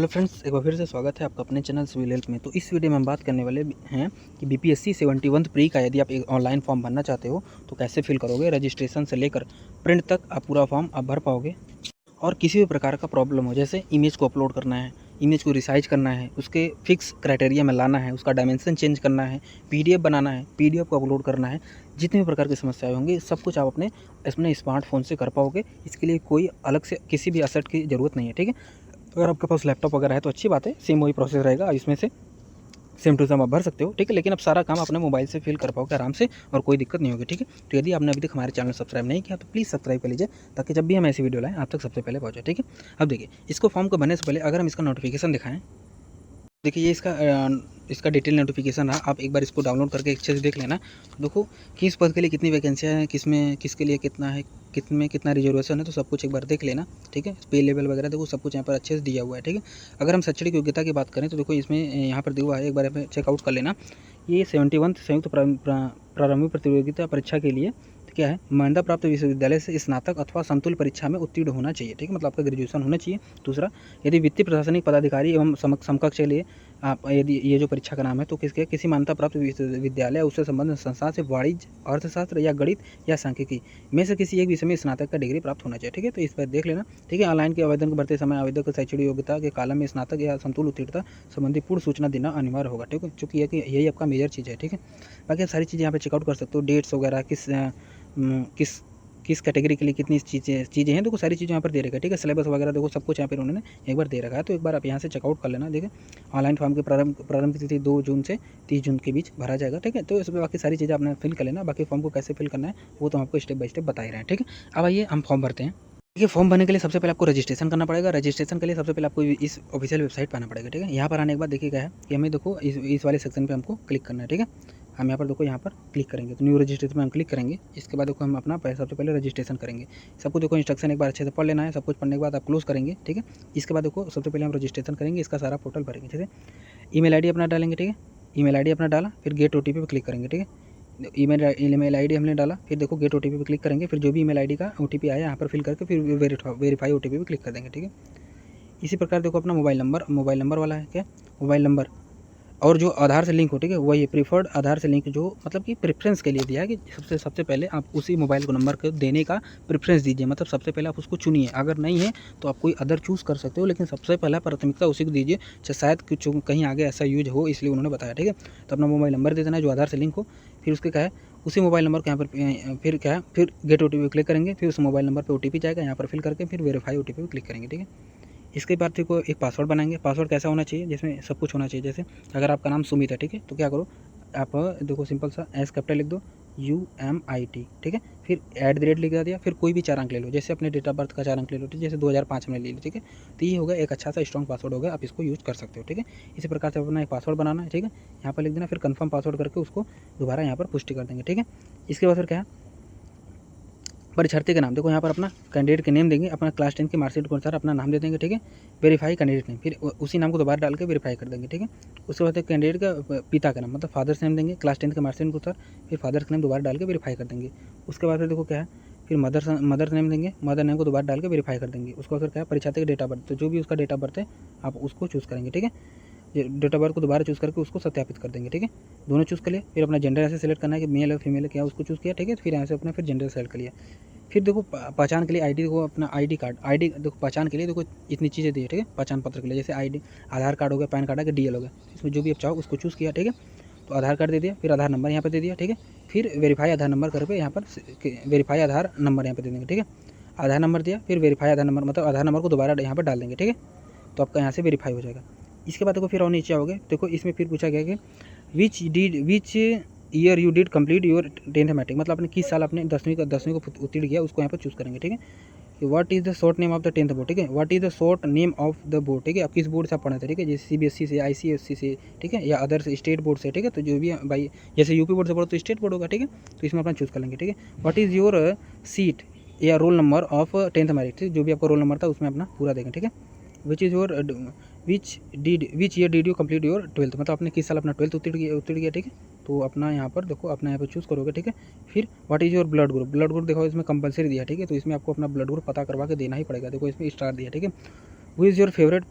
Hello friends, एक बार फिर से स्वागत है आपका अपने चैनल सिविल हेल्थ में। तो इस वीडियो में हम बात करने वाले हैं कि बीपीएससी 71 प्री का यदि आप एक ऑनलाइन फॉर्म भरना चाहते हो तो कैसे फिल करोगे। रजिस्ट्रेशन से लेकर प्रिंट तक आप पूरा फॉर्म आप भर पाओगे। और किसी भी प्रकार का प्रॉब्लम हो, जैसे इमेज को अपलोड करना है, इमेज को रिसाइज करना है, उसके फिक्स क्राइटेरिया में लाना है, उसका डायमेंशन चेंज करना है, पीडीएफ बनाना है, पीडीएफ को अपलोड करना है, जितनी भी प्रकार की समस्याएं होंगी सब कुछ आप अपने स्मार्टफोन से कर पाओगे। इसके लिए कोई अलग से किसी भी एसेट की ज़रूरत नहीं है, ठीक है। अगर आपके पास लैपटॉप वगैरह है तो अच्छी बात है, सेम वही प्रोसेस रहेगा, इसमें से सेम टू सेम आप भर सकते हो, ठीक है। लेकिन अब सारा काम अपने मोबाइल से फिल कर पाओगे आराम से और कोई दिक्कत नहीं होगी, ठीक है। तो यदि आपने अभी तक हमारे चैनल सब्सक्राइब नहीं किया तो प्लीज़ सब्सक्राइब कर लीजिए, ताकि जब भी हम ऐसी वीडियो लाएं आप तक सबसे पहले पहुंचे, ठीक है। अब देखिए, इसको फॉर्म को भरने से पहले अगर हम इसका नोटिफिकेशन दिखाएं, देखिए ये इसका डिटेल नोटिफिकेशन रहा। आप एक बार इसको डाउनलोड करके अच्छे से देख लेना। देखो किस पद के लिए कितनी वैकेंसियाँ हैं, किसके लिए कितना है, कितने कितना रिजर्वेशन है, तो सब कुछ एक बार देख लेना, ठीक है। पे लेवल वगैरह देखो सब कुछ यहाँ पर अच्छे से दिया हुआ है, ठीक है। अगर हम शैक्षणिक योग्यता की बात करें तो देखो इसमें यहाँ पर दिया हुआ है, एक बार चेकआउट कर लेना। ये 71 संयुक्त प्रारंभिक प्रतियोगिता परीक्षा के लिए क्या है, मान्यता प्राप्त विश्वविद्यालय से स्नातक अथवा समतुल्य परीक्षा में उत्तीर्ण होना चाहिए, ठीक है। मतलब आपका ग्रेजुएशन होना चाहिए। दूसरा, यदि वित्तीय प्रशासनिक पदाधिकारी एवं समकक्ष के लिए आप यदि ये जो परीक्षा का नाम है तो किसी मान्यता प्राप्त विश्वविद्यालय उससे संबंधित संस्थान से वाणिज्य, अर्थशास्त्र या गणित या सांख्यिकी में से किसी एक विषय में स्नातक का डिग्री प्राप्त होना चाहिए, ठीक है। तो इस पर देख लेना, ठीक है। ऑनलाइन के आवेदन को भरते समय आवेदक को शैक्षणिक योग्यता के कालम में स्नातक या समतुल्य उत्तीर्णता संबंधी पूर्ण सूचना देना अनिवार्य होगा, ठीक है। चूँकि यही आपका मेजर चीज़ है, ठीक है। बाकी आप सारी चीज़ें यहाँ पे चेकआउट कर सकते हो, डेट्स वगैरह किस किस कैटेगरी के लिए कितनी चीज़ें हैं, देखो सारी चीज़ें यहाँ पर दे रखा है, ठीक है। सिलेबस वगैरह देखो सब कुछ यहाँ पर उन्होंने एक बार दे रखा है, तो एक बार आप यहाँ से चेकआउट कर लेना, देखिए। ऑनलाइन फॉर्म की प्रारंभ की तिथि 2 जून से 30 जून के बीच भरा जाएगा, ठीक है। तो इसमें बाकी सारी चीज़ें आपने फिल कर लेना। बाकी फॉर्म को कैसे फिल करना है वो तो आपको स्टेप बाय स्टेप बता ही रहे हैं, ठीक है। अब आइए हम फॉर्म भरते हैं। देखिए, फॉर्म भरने के लिए सबसे पहले आपको रजिस्ट्रेशन करना पड़ेगा। रजिस्ट्रेशन के लिए सबसे पहले आपको इस ऑफिशियल वेबसाइट पर आना पड़ेगा, ठीक है। यहाँ पर आने के बाद देखिए क्या है कि हमें देखो इस वाले सेक्शन पे हमको क्लिक करना है, ठीक है। हम यहाँ पर देखो यहाँ पर क्लिक करेंगे तो न्यू रजिस्ट्रेशन में हम क्लिक करेंगे। इसके बाद देखो हम अपना सबसे पहले रजिस्ट्रेशन करेंगे। सबको देखो इंस्ट्रक्शन एक बार अच्छे से पढ़ लेना है। सब कुछ पढ़ने के बाद आप क्लोज करेंगे, ठीक है। इसके बाद देखो सबसे पहले हम रजिस्ट्रेशन करेंगे, इसका सारा पोर्टल भरेंगे, ठीक है। ईमेल आईडी अपना डालेंगे, ठीक है। ईमेल आईडी अपना डाला, फिर गेट ओटीपी पे क्लिक करेंगे, ठीक है। ईमेल आईडी हमने डाला, फिर देखो गेट ओटीपी पे क्लिक करेंगे। फिर जो भी ईमेल आईडी का ओटीपी आया यहाँ पर फिल करके फिर वेरीफाई ओटीपी पे क्लिक कर देंगे, ठीक है। इसी प्रकार देखो अपना मोबाइल नंबर वाला है क्या, मोबाइल नंबर और जो आधार से लिंक हो, ठीक है, वही प्रीफर्ड आधार से लिंक, जो मतलब कि प्रेफरेंस के लिए दिया है कि सबसे पहले आप उसी मोबाइल को नंबर को देने का प्रेफरेंस दीजिए। मतलब सबसे पहले आप उसको चुनिए, अगर नहीं है तो आप कोई अदर चूज़ कर सकते हो, लेकिन सबसे पहला प्राथमिकता उसी को दीजिए। शायद कुछ कहीं आगे ऐसा यूज हो, इसलिए उन्होंने बताया, ठीक है। तो अपना मोबाइल नंबर दे देना है जो आधार से लिंक हो। फिर उसके क्या है, उसी मोबाइल नंबर को यहाँ पर फिर क्या है, फिर गेट ओटीपी क्लिक करेंगे। फिर उस मोबाइल नंबर पर ओटीपी जाएगा, यहाँ पर फिल करके फिर वेरीफाई ओटीपी पर क्लिक करेंगे, ठीक है। इसके बाद देखो एक पासवर्ड बनाएंगे। पासवर्ड कैसा होना चाहिए, जिसमें सब कुछ होना चाहिए। जैसे अगर आपका नाम सुमित है, ठीक है, तो क्या करो आप देखो सिंपल सा एस कैपिटल लिख दो, UMIT, ठीक है। फिर @ लिख दिया, फिर कोई भी 4 अंक ले लो, जैसे अपने डेट ऑफ बर्थ का 4 अंक ले लो, ठीक है। जैसे 2005 में ले लो, ठीक है। तो ये होगा एक अच्छा सा स्ट्रॉन्ग पासवर्ड होगा, आप इसको यूज़ कर सकते हो, ठीक है। इसी प्रकार से अपना एक पासवर्ड बनाना है, ठीक है। यहाँ पर लिख देना, फिर कन्फर्म पासवर्ड करके उसको दोबारा यहाँ पर पुष्टि कर देंगे, ठीक है। इसके बाद फिर क्या है, परीक्षार्थी का नाम देखो यहाँ पर अपना कैंडिडेट के नेम देंगे, अपना क्लास 10 की मार्कशीट के अनुसार अपना नाम दे देंगे, ठीक है। वेरीफाई कैंडिडेट नेम, फिर उसी नाम को दोबारा डाल के वेरीफाई कर देंगे, ठीक है। उसके बाद कैंडिडेट का पिता का नाम मतलब फादर्स नेम देंगे, क्लास 10 के मार्कशीट के अनुसार, फिर फादर्स का नेम दोबारा डाल के वेरीफाई कर देंगे। उसके बाद फिर देखो क्या है, फिर मदर नेम देंगे, मदर नेम को दोबारा डाल के वेरीफाई कर देंगे। उसके बाद फिर क्या है, परीक्षार्थी का डेट ऑफ बर्थ, तो जो भी उसका डेट ऑफ बर्थ है आप उसको चूज़ करेंगे, ठीक है। डेट ऑफ बर्थ को दोबारा चूज़ करके उसको सत्यापित कर देंगे, ठीक है। दोनों चूज़ कर लिए। फिर अपना जेंडर ऐसे सेलेक्ट करना है कि मेल है फीमेल है क्या, उसको चूज़ किया, ठीक है। फिर यहाँ से अपना फिर जेंडर सेलेक्ट कर लिया। फिर देखो पहचान के लिए आईडी देखो, अपना आईडी कार्ड, आईडी देखो पहचान के लिए देखो इतनी चीज़ें दी है, ठीक है। पहचान पत्र के लिए जैसे आईडी, आधार कार्ड हो गया, पैन कार्ड है, DL हो गया, इसमें जो भी आप चाहो उसको चूज़ किया, ठीक है। तो आधार कार्ड दे दिया, फिर आधार नंबर यहाँ पर दे दिया, ठीक है। फिर वेरीफाई आधार नंबर करके यहाँ पर वेरीफाई आधार नंबर यहाँ पर दे देंगे, ठीक है। आधार नंबर दिया, फिर वेरीफाई आधार नंबर मतलब आधार नंबर को दोबारा यहाँ पर डाल देंगे, ठीक है। तो आपका यहाँ से वेरीफाई हो जाएगा। इसके बाद देखो फिर और नीचे आओगे, देखो इसमें फिर पूछा गया कि which year you did complete your 10th matric, मतलब आपने किस साल आपने 10वीं को उत्तीर्ण किया, उसको यहाँ पर चूज़ करेंगे, ठीक है। कि what is the short name of the 10th board, ठीक है। What is the short name of the board, ठीक है। आप किस बोर्ड से आप पढ़े थे, ठीक है। जैसे CBSE से, ICSE से, ठीक है, या अदर स्टेट बोर्ड से, ठीक है। तो जो भी भाई जैसे यूपी बोर्ड से पढ़ो तो स्टेट बोर्ड होगा, ठीक है। तो इसमें अपना चूज़ कर लेंगे, ठीक है। व्हाट इज़ योर सीट या roll number of 10th matric, ठीक, जो भी आपका रोल नंबर था उसमें अपना पूरा देंगे, ठीक है। Which year did you complete your 12th, मतलब आपने किस साल अपना 12th उत्तीर्ण किया, ठीक है। तो अपना यहाँ पर देखो अपना यहाँ पर चूज़ करोगे, ठीक है। फिर what is your blood group देखो इसमें कंपलसरी दिया, ठीक है। तो इसमें आपको अपना ब्लड ग्रुप पता करवा के देना ही पड़ेगा, देखो इसमें स्टार दिया, ठीक है। Who is your favourite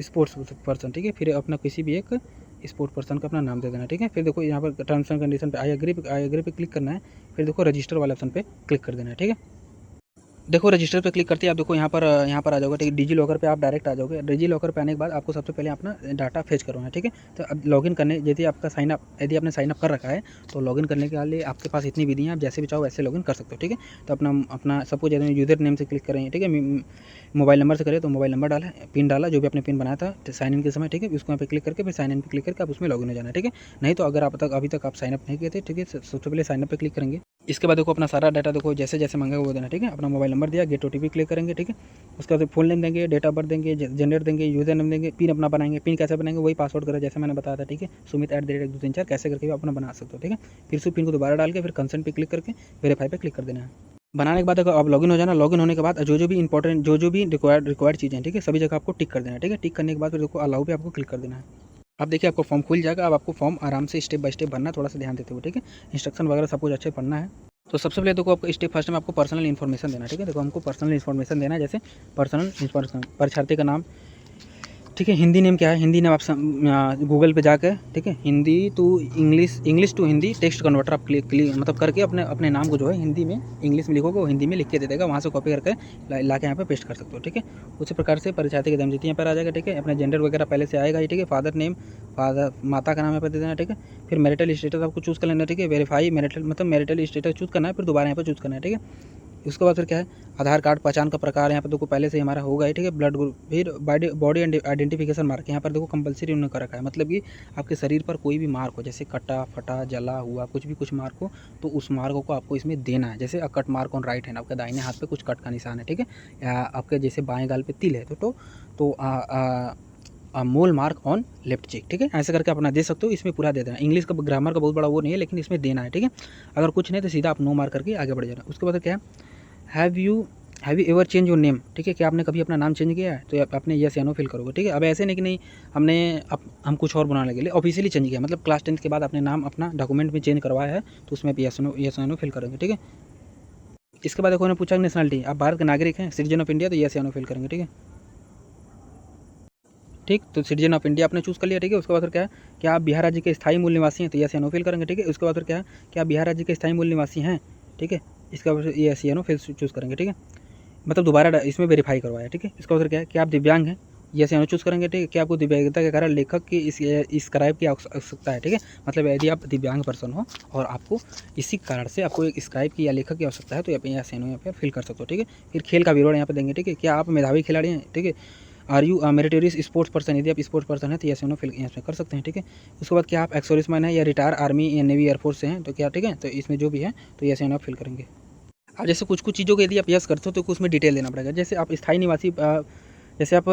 sports person, ठीक है। फिर अपना किसी भी एक स्पोर्ट पर्सन का अपना नाम दे देना, ठीक है। फिर देखो यहाँ पर टर्म्स एंड कंडीशन पे आई एग्री पे क्लिक करना है। फिर देखो रजिस्टर वाले ऑप्शन पे क्लिक कर देना है, ठीक है। देखो रजिस्टर पे क्लिक करते ही आप देखो यहाँ पर आ जाओगे, ठीक है। डिजी लॉकर पे आप डायरेक्ट आ जाओगे। डिजी लॉकर पे आने के बाद आपको सबसे पहले अपना डाटा फेच करवाना है, ठीक है। तो अब लॉगिन करने यदि आपका साइनअप यदि आपने साइनअप कर रखा है तो लॉगिन करने के लिए आपके पास इतनी विधि हैं, आप जैसे भी चाहो वैसे लॉगिन कर सकते हो, ठीक है। तो अपना सपोज यदि यूज़र नेम से क्लिक करें, ठीक है। मोबाइल नंबर से करें तो मोबाइल नंबर डाला, पिन डाला, जो भी आपने पिन बनाया था साइन इन के समय, ठीक है। उसको यहाँ पे क्लिक करके फिर साइन इन पे क्लिक करके आप उसमें लॉगिन हो जाना है, ठीक है। नहीं तो अगर अभी तक आप साइनअप नहीं किए थे, ठीक है, सबसे पहले साइनअप पे क्लिक करेंगे। इसके बाद देखो अपना सारा डाटा देखो जैसे जैसे मांगेगा वो देना, ठीक है। अपना मोबाइल नंबर दिया, गेट ओटीपी क्लिक करेंगे, ठीक है। उसके बाद फुल नेम देंगे, डेट ऑफ बर्थ देंगे, जेंडर देंगे, यूजर नेम देंगे, पिन अपना बनाएंगे। पिन कैसे बनाएंगे वही पासवर्ड करें जैसे मैंने बताया था, ठीक है। Sumit@123 कैसे करके भी अपना बना सकते हो, ठीक है। फिर उस पिन को दोबारा डाल के फिर कंसेंट पे क्लिक करके वेरीफाई पे क्लिक कर देना है। बनाने के बाद अगर आप लॉगिन हो जाना, लॉगिन होने के बाद जो भी इंपॉर्टेंट जो भी रिक्वायर्ड चीज़ें, ठीक है, सभी जगह आपको टिक कर देना है, ठीक है। टिक करने के बाद फिर देखो अलाउ पे आपको क्लिक कर देना है। अब देखिए आपको फॉर्म खुल जाएगा। अब आपको फॉर्म आराम से स्टेप बाय स्टेप भरना है, थोड़ा सा ध्यान देते हुए, ठीक है। इंस्ट्रक्शन वगैरह सब कुछ अच्छे पढ़ना है। तो सबसे पहले देखो आपको स्टेप फर्स्ट में आपको पर्सनल इन्फॉर्मेशन देना, ठीक है। देखो हमको पर्सनल इन्फॉर्मेशन देना है, जैसे पर्सनल इन्फॉर्मेशन, परीक्षार्थी का नाम, ठीक है। हिंदी नेम क्या है, हिंदी नेम आप गूगल पे जाकर, ठीक है, Hindi to English to Hindi text converter आप क्लिक मतलब करके अपने नाम को जो है हिंदी में इंग्लिश में लिखोगे वो हिंदी में लिख के दे देगा, वहाँ से कॉपी करके ला के यहाँ पे पेस्ट कर सकते हो, ठीक है। उसी प्रकार से परीक्षार्थी का जन्मतिथि यहाँ पर आ जाएगा, ठीक है। अपना जेंडर वगैरह पहले से आएगा ही, ठीक है। फादर नेम, माता का नाम यहाँ पर दे देना, ठीक है। फिर मैरिटल स्टेटस आपको चूज़ कर लेना, ठीक है। वेरीफाई मैरिटल स्टेटस चूज़ करना है, फिर दोबारा यहाँ पर चूज़ करना है, ठीक है। उसके बाद फिर क्या है, आधार कार्ड पहचान का प्रकार यहाँ पर देखो पहले से हमारा होगा ही, ठीक है। ब्लड ग्रुप, फिर बॉडी आइडेंटिफिकेशन मार्क यहाँ पर देखो कंपलसरी उन्होंने कर रखा है, मतलब कि आपके शरीर पर कोई भी मार्क हो, जैसे कटा फटा जला हुआ कुछ मार्क हो तो उस मार्क को आपको इसमें देना है। जैसे cut mark on right hand, आपके दाहिने हाथ पे कुछ कट का निशान है, ठीक है। या आपके जैसे बाएं गाल पे तिल है तो मोल मार्क ऑन लेफ्ट चेक, ठीक है। ऐसे करके अपना दे सकते हो, इसमें पूरा दे देना। इंग्लिश का ग्रामर का बहुत बड़ा वो नहीं है, लेकिन इसमें देना है, ठीक है। अगर कुछ नहीं तो सीधा आप नो मार्क करके आगे बढ़ जाना। उसके बाद क्या है, have you ever change your name, ठीक है। क्या आपने कभी अपना नाम चेंज किया है, तो आपने यस या नो फिल करोगे, ठीक है। अब ऐसे नहीं कि नहीं हम कुछ और बनाने के लिए ऑफिशियली चेंज किया, मतलब क्लास 10th के बाद आपने नाम अपना डॉक्यूमेंट में चेंज करवाया है तो उसमें आप यस या नो फिल करेंगे, ठीक है। इसके बाद देखो उन्होंने पूछा नेशनलिटी, आप भारत के नागरिक हैं, सिटीजन ऑफ इंडिया, तो यस या नो फिल करेंगे, ठीक है। ठीक, तो सिटीजन ऑफ इंडिया आपने चूज़ कर लिया, ठीक है। उसके बाद फिर क्या है, क्या आप बिहार राज्य के स्थायी मूल निवासी हैं, तो यस या नो फिल करेंगे, ठीक है। उसके बाद फिर क्या है, क्या आप बिहार राज्य के स्थायी मूल निवासी हैं, ठीक है। इसका यस या नो फिर चूज़ करेंगे, ठीक है। मतलब दोबारा इसमें वेरीफाई करवाया, ठीक है। इसका मतलब क्या है कि आप दिव्यांग हैं, यस या नो चूज़ करेंगे, ठीक है। कि आपको दिव्यांगता के कारण लेखक की इस स्क्राइब की आवश्यकता है, ठीक है। मतलब यदि आप दिव्यांग पर्सन हो और आपको इसी कारण से आपको एक स्क्राइब की या लेखक की आवश्यकता है तो यहाँ पे यस या नो यहाँ पे फिल कर सकते हो, ठीक है। फिर खेल का विवरण यहाँ पे देंगे, ठीक है। क्या आप मेधावी खिलाड़ी हैं, ठीक है। Are you meritorious sports person, यदि आप स्पोर्ट्स पर्सन है तो यस या नो फिल यहाँ पे कर सकते हैं, ठीक है। उसके बाद क्या आप एक्स सर्विसमैन है या रिटायर आर्मी या नेवी एयरफोर्स से हैं तो क्या, ठीक है। तो इसमें जो भी है तो यस या नो फिल करेंगे। अब जैसे कुछ चीज़ों को यदि आप यस करते हो तो उसमें डिटेल देना पड़ेगा। जैसे आप स्थायी निवासी, जैसे आप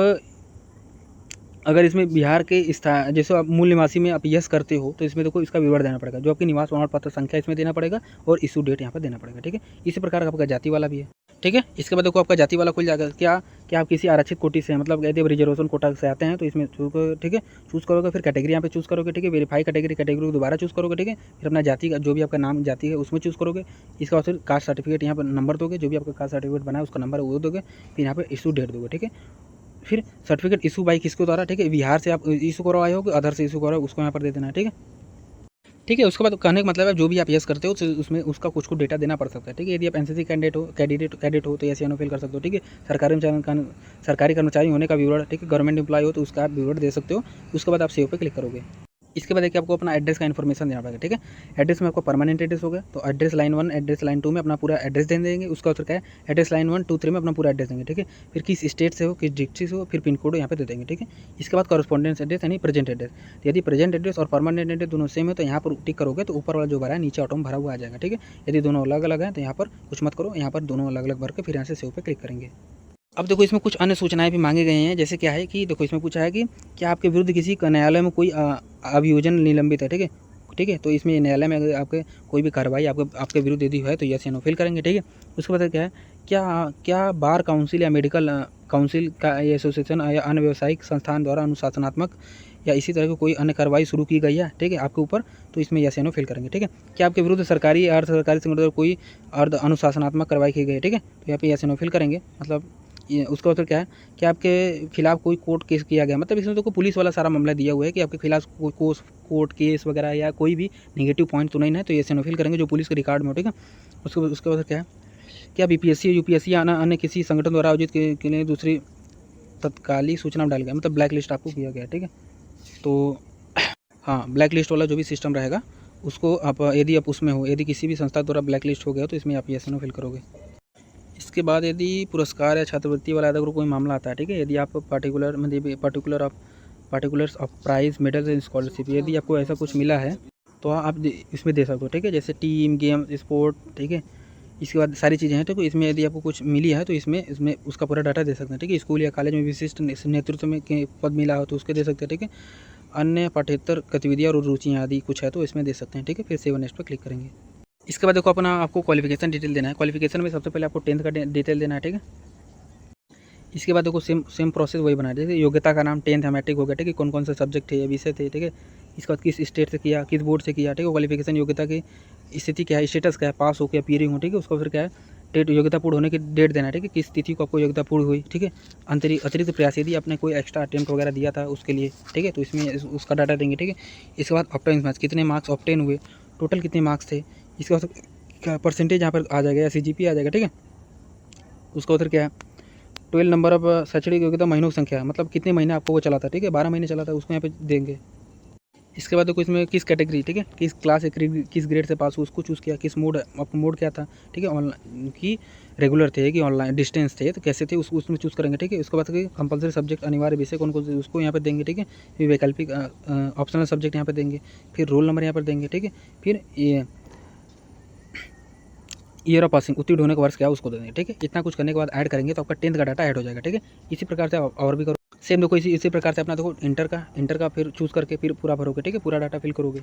अगर इसमें बिहार के जैसे आप मूल निवासी में आप यस करते हो तो इसमें देखो इसका विवरण देना पड़ेगा, जो आपकी निवास प्रमाण पत्र संख्या इसमें देना पड़ेगा और इशू डेट यहाँ पर देना पड़ेगा, ठीक है। इसी प्रकार का आपका जाति वाला भी है, ठीक है। इसके बाद देखो आपका जाति वाला खुल जाएगा। क्या आप किसी आरक्षित कोटि से हैं, मतलब यदि आप रिजर्वेशन कोटा से आते हैं तो इसमें ठीक है चूज़ करोगे। फिर कैटेगरी यहाँ पे चूज़ करोगे, ठीक है। वेरीफाई कैटेगरी को दोबारा चूज़ करोगे, ठीक है। फिर अपना जाति का जो भी आपका नाम जाति है उसमें चूज़ करोगे। इसका बाद फिर कास्ट सर्टिफिकेट यहाँ पर नंबर दोगे, जो भी आपका कास्ट सर्टिफिकेट बना है उसका नंबर वो दोगे। फिर यहाँ पर इशू डेट दोगे, ठीक है। फिर सर्टिफिकेट इशू बाई किसके द्वारा, ठीक है। बिहार से आप इशू करवाए हो, अदर से इशू करवाए उसको यहाँ पर दे देना है, ठीक है। ठीक है, उसके बाद कहने का मतलब है जो भी आप यस करते हो उसमें उसका कुछ डेटा देना पड़ सकता है, ठीक है। यदि आप एनसीसी कैडेट हो तो यस या नो फिल कर सकते हो, ठीक है। सरकारी कर्मचारी होने का विवरण, ठीक है। गवर्नमेंट एम्प्लॉय हो तो उसका आप विवरण दे सकते हो। उसके बाद आप सेव पे क्लिक करोगे। इसके बाद देखिए आपको अपना एड्रेस का इन्फॉर्मेशन देना पड़ेगा, ठीक है। एड्रेस में आपको परमानेंट एड्रेस होगा तो एड्रेस लाइन 1 एड्रेस लाइन 2 में अपना पूरा एड्रेस दे देंगे। उसका उत्तर क्या है, एड्रेस लाइन 1 2 3 में अपना पूरा एड्रेस देंगे, ठीक है। फिर किस स्टेट से हो, किस डिस्ट्रिक्ट से हो, फिर पिन कोड यहाँ पे दे देंगे, ठीक है। इसके बाद कॉरेस्पॉन्डेंस एड्रेस यानी प्रेजेंट एड्रेस, तो यदि प्रेजेंट एड्रेस और परमानेंट एड्रेस दोनों सेम है तो यहाँ पर टिक करोगे तो ऊपर वाला जो भरा है नीचे ऑटो में भरा हुआ आ जाएगा, ठीक है। यदि दोनों अलग अलग हैं तो यहाँ पर कुछ मत करो, यहाँ पर दोनों अलग अलग भर के फिर यहाँ से सेव पे क्लिक करेंगे। अब देखो इसमें कुछ अन्य सूचनाएं भी मांगे गए हैं, जैसे क्या है कि देखो इसमें पूछा है कि क्या आपके विरुद्ध किसी न्यायालय में कोई अभियोजन निलंबित है, ठीक है। ठीक है, तो इसमें न्यायालय में अगर आपके कोई भी कार्रवाई आपके विरुद्ध यदि है तो यस या नो फिल करेंगे, ठीक है। उसके बाद क्या है, क्या बार काउंसिल या मेडिकल काउंसिल का एसोसिएशन या अन्य व्यावसायिक संस्थान द्वारा अनुशासनात्मक या इसी तरह की कोई अन्य कार्रवाई शुरू की गई है, ठीक है, आपके ऊपर, तो इसमें यस या नो फिल करेंगे, ठीक है। क्या आपके विरुद्ध सरकारी या अर्ध सरकारी संगठन कोई अर्ध अनुशासनात्मक कार्रवाई की गई है, ठीक है, तो यहाँ पे यस या नो फिल करेंगे। मतलब ये उसका मतलब क्या है कि आपके खिलाफ कोई कोर्ट केस किया गया, मतलब इसमें तो कोई पुलिस वाला सारा मामला दिया हुआ है कि आपके खिलाफ कोई कोर्ट केस वगैरह या कोई भी नेगेटिव पॉइंट तो नहीं है, तो ये एसिनोफिल करेंगे जो पुलिस के रिकॉर्ड में हो, ठीक है। उसके बाद क्या है कि आप बीपीएससी यूपीएससी या अन्य किसी संगठन द्वारा आयोजित के लिए दूसरी तत्कालीन सूचना डाल गया, मतलब ब्लैक लिस्ट आपको किया गया, ठीक है। तो हाँ, ब्लैक लिस्ट वाला जो भी सिस्टम रहेगा उसको आप यदि आप उसमें हो, यदि किसी भी संस्था द्वारा ब्लैक लिस्ट हो गया तो इसमें आप येस नो फिल करोगे। इसके बाद यदि पुरस्कार या छात्रवृत्ति वाला अगर कोई मामला आता है, ठीक है, यदि आप particulars of prize medal and scholarship, यदि आपको ऐसा कुछ मिला है तो आप इसमें दे सकते हो, ठीक है, जैसे टीम गेम स्पोर्ट, ठीक है। इसके बाद सारी चीज़ें हैं, तो इसमें यदि आपको कुछ मिली है तो इसमें उसका पूरा डाटा दे सकते हैं, ठीक है। स्कूल या कॉलेज में विशिष्ट नेतृत्व में के पद मिला हो तो उसके दे सकते हैं, ठीक है। अन्य पाठ्येतर गतिविधियाँ और रुचियाँ आदि कुछ है तो इसमें दे सकते हैं, ठीक है। फिर सेव नेक्स्ट पर क्लिक करेंगे। इसके बाद देखो आपको क्वालिफिकेशन डिटेल देना है। क्वालिफिकेशन में सबसे पहले आपको 10th का डिटेल देना है, ठीक है। इसके बाद देखो सेम प्रोसेस वही बना है, जैसे योग्यता का नाम 10th मैट्रिक हो गया, ठीक है, कौन कौन से सब्जेक्ट थे या विषय थे, ठीक है। इसके बाद किस स्टेट से किया, किस बोर्ड से किया, ठीक है। क्वालिफिकेशन योग्यता की स्थिति क्या है, स्टेटस क्या है, पास हो क्या पीरिंग हो, ठीक है। उसका फिर क्या है डेट, योग्यता पूर्ण होने की डेट देना है, ठीक है, किस तिथि को आपको योग्यता पूर्ण हुई, ठीक है। अतिरिक्त प्रयास यदि आपने कोई एक्स्ट्रा अटेम्प्ट वगैरह दिया था उसके लिए, ठीक है, तो इसमें उसका डाटा देंगे, ठीक है। इसके बाद ऑप्टेन मार्क्स, कितने मार्क्स ऑप्टेन हुए, टोटल कितने मार्क्स थे। इसके बाद परसेंटेज यहाँ पर आ जाएगा या CGPA आ जाएगा, ठीक है। उसका उधर क्या है 12 नंबर ऑफ शैक्षणिक योग्यता महीनों की संख्या, मतलब कितने महीने आपको वो चला था, ठीक है, 12 महीने चला था, उसको यहाँ पे देंगे। इसके बाद देखो इसमें किस कैटेगरी, ठीक है, किस क्लास या किस ग्रेड से पास हो उसको चूज़ किया, किस मोड आपका मोड क्या था, ठीक है, ऑनलाइन की रेगुलर थे कि ऑनलाइन डिस्टेंस थे तो कैसे थे उसमें चूज़ करेंगे, ठीक है। उसके बाद कंपलसरी सब्जेक्ट अनिवार्य विषय कौन कौन से उसको यहाँ पर देंगे, ठीक है। फिर वैकल्पिक ऑप्शनल सब्जेक्ट यहाँ पर देंगे, फिर रोल नंबर यहाँ पर देंगे, ठीक है। फिर ईयर ऑफ पासिंग, उत्तीर्ण होने का वर्ष क्या है उसको देंगे, ठीक है। इतना कुछ करने के बाद ऐड करेंगे तो आपका 10th का डाटा ऐड हो जाएगा, ठीक है। इसी प्रकार से और भी करो सेम, देखो इसी प्रकार से अपना देखो इंटर का फिर चूज़ करके फिर पूरा भरोगे, ठीक है, पूरा डाटा फिल करोगे।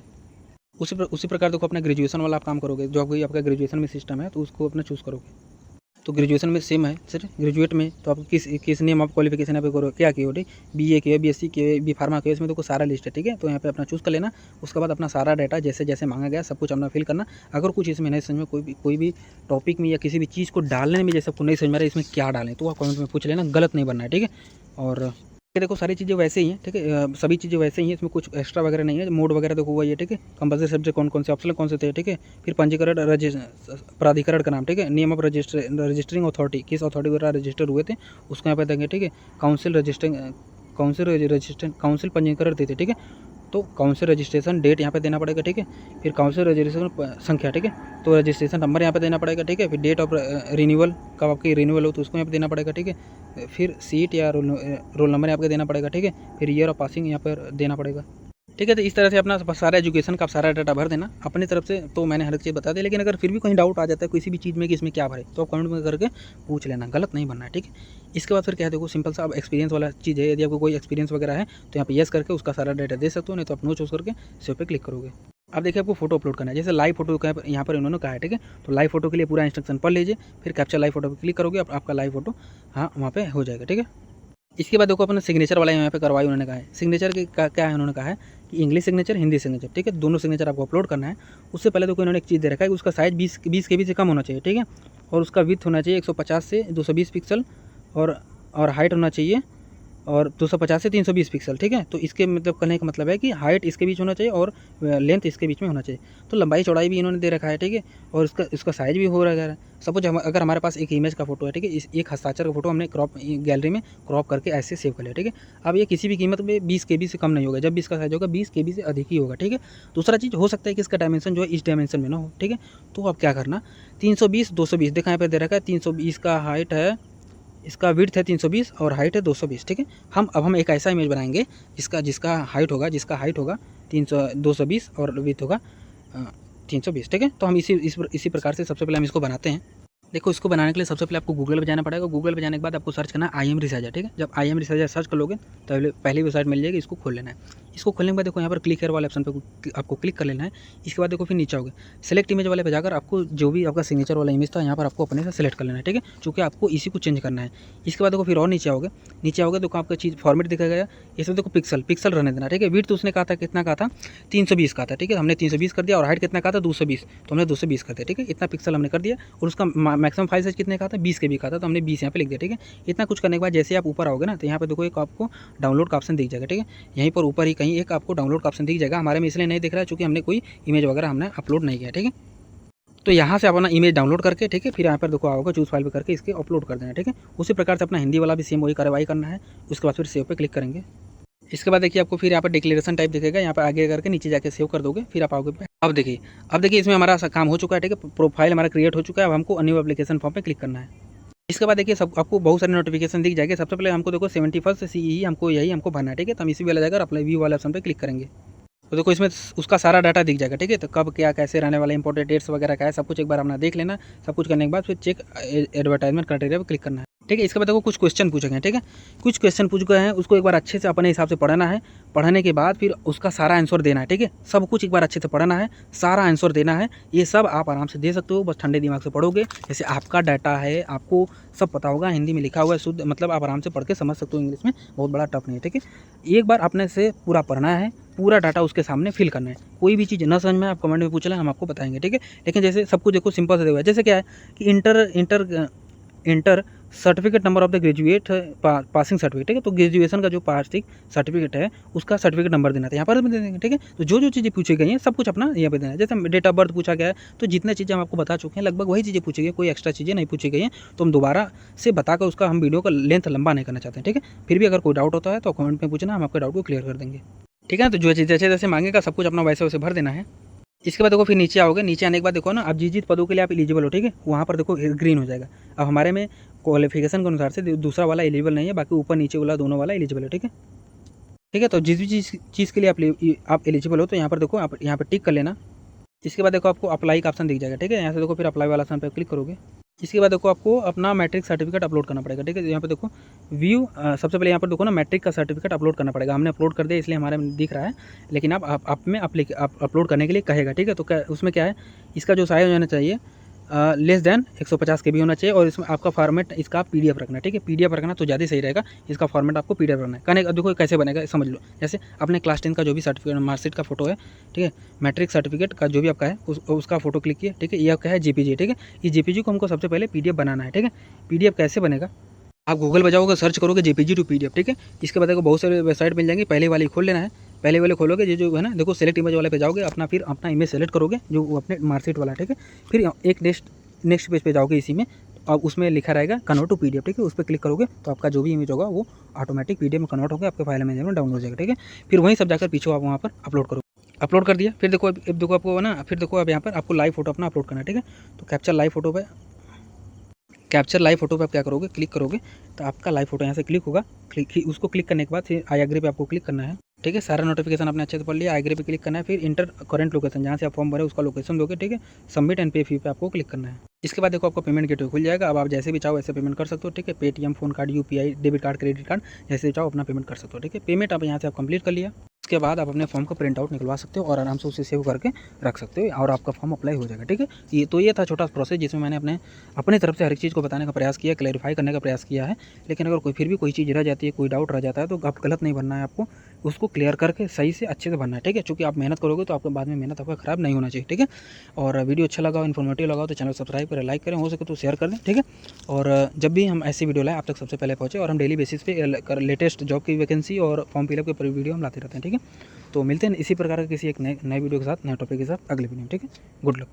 उसी प्रकार देखो अपना ग्रेजुएशन वाला आप काम करोगे, जो आपका ग्रेजुएशन में सिस्टम है तो उसको अपना चूज़ करोगे। तो ग्रेजुएशन में सेम है सर, ग्रेजुएट में तो आप किस नेम ऑफ क्वालिफिकेशन यहाँ पे करो, क्या किए हो, ठीक, BA किए, BSc किए, B फार्मा किए, इसमें तो सारा लिस्ट है, ठीक है। तो यहाँ पे अपना चूज़ कर लेना। उसके बाद अपना सारा डाटा जैसे जैसे मांगा गया सब कुछ अपना फिल करना। अगर कुछ इसमें नहीं समझ में, कोई भी टॉपिक में या किसी भी चीज़ को डालने में जैसे आपको नहीं समझ में आ रहा है इसमें क्या डालें, तो आप कमेंट में पूछ लेना, गलत नहीं बनना है, ठीक है। और देखो सारी चीज़ें वैसे ही हैं, ठीक है, सभी चीज़ें वैसे ही हैं, इसमें कुछ एक्स्ट्रा वगैरह नहीं है। मोड वगैरह देखो वही है, ठीक है। कंपल्सरी सब्जेक्ट कौन कौन से, ऑप्शनल कौन से थे, ठीक है। फिर पंजीकरण प्राधिकरण का नाम, ठीक है। नेम ऑफ रजिस्टरिंग अथॉरिटी, किस अथॉरिटी द्वारा रजिस्टर हुए थे उसको यहाँ पे देंगे, ठीक है। काउंसिल पंजीकरण देते, ठीक है। तो काउंसिल रजिस्ट्रेशन डेट यहाँ पे देना पड़ेगा, ठीक है। फिर काउंसिल रजिस्ट्रेशन संख्या, ठीक है, तो रजिस्ट्रेशन नंबर यहाँ पे देना पड़ेगा, ठीक है। फिर डेट ऑफ रिन्यूअल, कब आपकी रिन्यूअल हो तो उसको यहाँ पे देना पड़ेगा, ठीक है। फिर सीट या रोल नंबर यहाँ पे देना पड़ेगा, ठीक है। फिर ईयर ऑफ पासिंग यहाँ पर देना पड़ेगा, ठीक है। तो इस तरह से अपना सारा एजुकेशन का सारा डाटा भर देना अपनी तरफ से। तो मैंने हर एक चीज़ बता दी, लेकिन अगर फिर भी कहीं डाउट आ जाता है किसी भी चीज़ में कि इसमें क्या भरे तो आप कमेंट में करके पूछ लेना, गलत नहीं बनना है, ठीक है। इसके बाद फिर क्या है देखो सिंपल सा अब एक्सपीरियंस वाला चीज़ है, यदि आपको कोई एक्सपीरियंस वगैरह है तो यहाँ पे येस करके उसका सारा डाटा दे सकते हो, नहीं तो आप नो चूज़ करके सेव पे क्लिक करोगे। अब देखिए आपको फोटो अपलोड करना है, जैसे लाइव फोटो का यहाँ पर इन्होंने कहा है, ठीक है। तो लाइव फोटो के लिए पूरा इंस्ट्रक्शन पढ़ लीजिए, फिर कैप्चर लाइव फोटो पर क्लिक करोगे, आपका लाइव फोटो हाँ वहाँ पे हो जाएगा, ठीक है। इसके बाद देखो अपने सिग्नेचर वाला यहाँ पे करवाई उन्होंने कहा है। सिग्नेचर के क्या है, उन्होंने कहा है कि इंग्लिश सिग्नेचर, हिंदी सिग्नेचर, ठीक है, दोनों सिग्नेचर आपको अपलोड करना है। उससे पहले देखो इन्होंने एक चीज़ दे रखा है कि उसका साइज 20 KB से कम होना चाहिए, ठीक है। और उसका विड्थ होना चाहिए 150 से 220 पिक्सल और हाइट होना चाहिए और 250 से 320 पिक्सल, ठीक है। तो इसके मतलब कहने का मतलब है कि हाइट इसके बीच होना चाहिए और लेंथ इसके बीच में होना चाहिए। तो लंबाई चौड़ाई भी इन्होंने दे रखा है, ठीक है। और इसका साइज भी हो रहा है। सपोज अगर हमारे पास एक इमेज का फोटो है, ठीक है, एक हस्ताक्षर का फोटो हमने गैलरी में क्रॉप करके ऐसे सेव कर लिया, ठीक है। अब ये किसी भी कीमत में 20 KB से कम नहीं होगा, जब भी इसका साइज होगा 20 KB से अधिक ही होगा, ठीक है। दूसरा चीज़ हो सकता है कि इसका डायमेंशन जो है इस डायमेंशन में ना हो, ठीक है। तो अब क्या करना 320 220 देखा यहाँ पर दे रखा है, 320 का हाइट है, इसका विड्थ है 320 और हाइट है 220, ठीक है। हम एक ऐसा इमेज बनाएंगे जिसका हाइट होगा 220 और विड्थ होगा 320, ठीक है। तो हम इसी प्रकार से सबसे पहले हम इसको बनाते हैं। देखो इसको बनाने के लिए सबसे पहले आपको गूगल पे जाना पड़ेगा। गूगल पे जाने के बाद आपको सर्च करना IM रिसर्चर, ठीक है। जब IM रिसर्चर सर्च कर लोगे तो पहली वेबसाइट मिल जाएगी, इसको खोल लेना है। इसको खोलने के बाद देखो यहाँ पर क्लिक हेयर वाले ऑप्शन पे आपको क्लिक कर लेना है। इसके बाद देखो फिर नीचे आओगे, सेलेक्ट इमेज वाले पे जाकर आपको जो भी आपका सिग्नेचर वाला इमेज था यहाँ पर आपको अपने से सेलेक्ट कर लेना है, ठीक है, चूँकि आपको इसी को चेंज करना है। इसके बाद देखो फिर और नीचे आओगे तो आपका चीज़ फॉर्मेट दिखा गया, इसमें देखो पिक्सल रहने देना, ठीक है। विड्थ उसने कहा था कितना कहा था, 320 का था, ठीक है, हमने 320 कर दिया। और हाइट कितना कहा था, 220, तो हमने 220 कर दिया, ठीक है। इतना पिक्सल हमने कर दिया। और उसका मैक्सिमम फाइल साइज कितने कहा था, 20 KB का था, तो हमने 20 यहाँ पे लिख दिया, ठीक है। इतना कुछ करने के बाद जैसे आप ऊपर आओगे ना, तो यहाँ पे देखो एक आपको डाउनलोड का ऑप्शन दिख जाएगा, ठीक है। यहीं पर ऊपर ही कहीं एक आपको डाउनलोड का ऑप्शन दिख जाएगा। हमारे में इसलिए नहीं दिख रहा है क्योंकि हमने कोई इमेज वगैरह हमने अपलोड नहीं किया, ठीक है। तो यहाँ से अपना इमेज डाउनलोड करके, ठीक है, फिर यहाँ पर देखो आओगे चूज फाइल पे करके इसके अपलोड कर देना, ठीक है। उसी प्रकार से अपना हिंदी वाला भी सेम वही कार्रवाई करना है। उसके बाद फिर सेव पे क्लिक करेंगे। इसके बाद देखिए आपको फिर यहाँ पर डिक्लेरेशन टाइप दिखेगा, यहाँ पर आगे करके नीचे जाके सेव कर दोगे, फिर आप आओगे। अब देखिए इसमें हमारा काम हो चुका है, ठीक है। प्रोफाइल हमारा क्रिएट हो चुका है। अब हमको न्यू एप्लीकेशन फॉर्म पे क्लिक करना है। इसके बाद देखिए सब आपको बहुत सारे नोटिफिकेशन दिख जाएंगे। सबसे पहले हमको देखो 71 CE हमको भरना है, ठीक है। तो हम इसी वाला जाकर अपने व्यू वाले ऑप्शन पे क्लिक करेंगे। तो देखो इसमें उसका सारा डाटा दिख जाएगा, ठीक है। तो कब क्या कैसे रहने वाला, इंपॉर्टेंट डेट्स वगैरह का है, सब कुछ एक बार अपना देख लेना। सब कुछ करने के बाद फिर चेक एडवर्टाइजमेंट क्राइटेरिया पर क्लिक करना है, ठीक है। इसके बाद देखो कुछ क्वेश्चन पूछे गए, ठीक है। कुछ क्वेश्चन पूछ गए हैं, उसको एक बार अच्छे से अपने हिसाब से पढ़ना है। पढ़ने के बाद फिर उसका सारा आंसर देना है, ठीक है। सब कुछ एक बार अच्छे से पढ़ना है, सारा आंसर देना है। ये सब आप आराम से दे सकते हो, बस ठंडे दिमाग से पढ़ोगे। जैसे आपका डाटा है, आपको सब पता होगा, हिंदी में लिखा हुआ है शुद्ध, मतलब आप आराम से पढ़ के समझ सकते हो। इंग्लिश में बहुत बड़ा टफ नहीं है, ठीक है। एक बार अपने से पूरा पढ़ना है, पूरा डाटा उसके सामने फिल करना है। कोई भी चीज़ ना समझ में आप कमेंट में पूछ लें, हम आपको बताएंगे, ठीक है। लेकिन जैसे सब कुछ देखो सिंपल से देखो, जैसे क्या है कि inter certificate number of the graduate passing certificate, ठीक है। तो ग्रेजुएशन का जो पासिंग सर्टिफिकेट है उसका सर्टिफिकेट नंबर देना था, यहाँ पर भी दे देंगे, ठीक है। तो जो चीज़ें पूछी गई हैं सब कुछ अपना यहाँ पे देना है। जैसे डेट ऑफ बर्थ पूछा गया है, तो जितने चीज़ें हम आपको बता चुके हैं लगभग वही चीज़ें पूछी गई, कोई एक्स्ट्रा चीज़ें नहीं पूछी गई हैं। तो हम दोबारा से बताकर उसका हम वीडियो का लेंथ लंबा नहीं करना चाहते हैं, ठीक है। फिर भी अगर कोई डाउट होता है तो कमेंट में पूछना, हम आपके डाउट को क्लियर कर देंगे, ठीक है। तो जो चीज़ जैसे मांगेगा सब कुछ अपना वैसे वैसे भर देना है। इसके बाद देखो फिर नीचे आओगे, नीचे आने के बाद देखो ना आप जिस पदों के लिए आप एलिजिबल हो, ठीक है, वहाँ पर देखो ग्रीन हो जाएगा। अब हमारे में क्वालिफिकेशन के अनुसार से दूसरा वाला एलिजिबल नहीं है, बाकी ऊपर नीचे वाला दोनों वाला एलिजिबल है, ठीक है, ठीक है। तो जिस भी चीज़ के लिए आप एलिजिबल हो तो यहाँ पर देखो आप यहाँ पर टिक कर लेना। इसके बाद देखो आपको अप्लाई का ऑप्शन दिख जाएगा, ठीक है। यहाँ से देखो फिर अप्लाई वाला ऑप्शन पर क्लिक करोगे। इसके बाद देखो आपको अपना मैट्रिक सर्टिफिकेट अपलोड करना पड़ेगा, ठीक है। यहाँ पे देखो व्यू सबसे पहले यहाँ पर देखो ना मैट्रिक का सर्टिफिकेट अपलोड करना पड़ेगा। हमने अपलोड कर दिया इसलिए हमारे में दिख रहा है, लेकिन आप में अपलोड करने के लिए कहेगा, ठीक है। तो उसमें क्या है, इसका जो साइज होना चाहिए लेस देन 150 KB होना चाहिए। और इसमें आपका फॉर्मेट इसका PDF रखना है, ठीक है। PDF रखना तो ज़्यादा सही रहेगा। इसका फॉर्मेट आपको PDF रखना है। कहने देखो कैसे बनेगा समझ लो। जैसे अपने क्लास 10 का जो भी सर्टिफिकेट मार्कशीट का फोटो है, ठीक है, मैट्रिक सर्टिफिकेट का जो भी आपका है उसका फोटो क्लिक किया, ठीक है। ये आपका है JPG, ठीक है। इस JPG को हमको सबसे पहले PDF बनाना है, ठीक है। PDF कैसे बनेगा, आप गूगल पर जाओगे, सर्च करोगे JPG टू PDF, ठीक है। इसके बाद देखो बहुत सारे वेबसाइट मिल जाएंगे, पहले वाली खोल लेना है। पहले वाले खोलोगे जो है ना, देखो सेलेक्ट इमेज वाले पे जाओगे, फिर अपना इमेज सेलेक्ट करोगे जो अपने मार्कशीट वाला, ठीक है। फिर एक नेक्स्ट पेज पे जाओगे, इसी में अब उसमें लिखा रहेगा कन्वर्ट टू PDF, ठीक है। उस पर क्लिक करोगे तो आपका जो भी इमेज होगा वो ऑटोमेटिक PDF में कन्वर्ट होकर आपके फाइल में डाउनलोड हो जाएगा, ठीक है। फिर वहीं सब जाकर पीछे आप वहाँ पर अपलोड करोगे। अपलोड कर दिया, फिर देखो अब देखो आपको ना, फिर देखो अब यहाँ पर आपको लाइव फोटो अपना अपलोड करना है, ठीक है। तो कैप्चर लाइव फोटो पे आप क्या करोगे, क्लिक करोगे तो आपका लाइव फोटो यहाँ से क्लिक होगा। उसको क्लिक करने के बाद फिर आई एग्री पे आपको क्लिक करना है, ठीक है। सारा नोटिफिकेशन आपने अच्छे से पढ़ लिया, आई एग्री पे क्लिक करना है। फिर इंटर करंट लोकेशन, जहाँ से आप फॉर्म भरे उसका लोकेशन दोगे, ठीक है। सबमिट एंड पे फी पे आपको क्लिक करना है। इसके बाद देखो आपको पेमेंट गेटवे खुल जाएगा। अब आप जैसे भी चाहो वैसे पेमेंट कर सकते हो, ठीक है। Paytm, phone card, UPI, debit card, credit card, जैसे चाहो अपना पेमेंट कर सकते हो, ठीक है। पेमेंट आप यहाँ से आप कंप्लीट कर लिया। उसके बाद आप अपने फॉर्म का प्रिंट आउट निकलवा सकते हो और आराम से उसे सेव करके रख सकते हो और आपका फॉर्म अप्लाई हो जाएगा, ठीक है। ये था छोटा प्रोसेस जिसमें मैंने अपनी तरफ से हर एक चीज़ को बताने का प्रयास किया, क्लैरिफाई करने का प्रयास किया है। लेकिन अगर फिर भी कोई चीज़ रह जाती है, कोई डाउट रह जाता है, तो आप गलत नहीं बनना है, आपको उसको क्लियर करके सही से अच्छे से बनना है, ठीक है। चूँकि आप मेहनत करोगे तो आपके बाद में मेहनत आपका खराब नहीं होना चाहिए, ठीक है। और वीडियो अच्छा लगा, इन्फॉर्मेटिव लगा तो चैनल सब्सक्राइब करें, लाइक करें, हो सके तो शेयर कर दें, ठीक है। और जब भी हम ऐसी वीडियो लाएँ आप तक सबसे पहले पहुँचे, और हम डेली बेसिस पे लेटेस्ट जॉब की वैकेंसी और फॉर्म फिलअप के पूरी वीडियो हम लाते रहते हैं, ठीक है। तो मिलते हैं इसी प्रकार के किसी एक नए वीडियो के साथ, नए टॉपिक के साथ अगले वीडियो में, ठीक है। Good luck.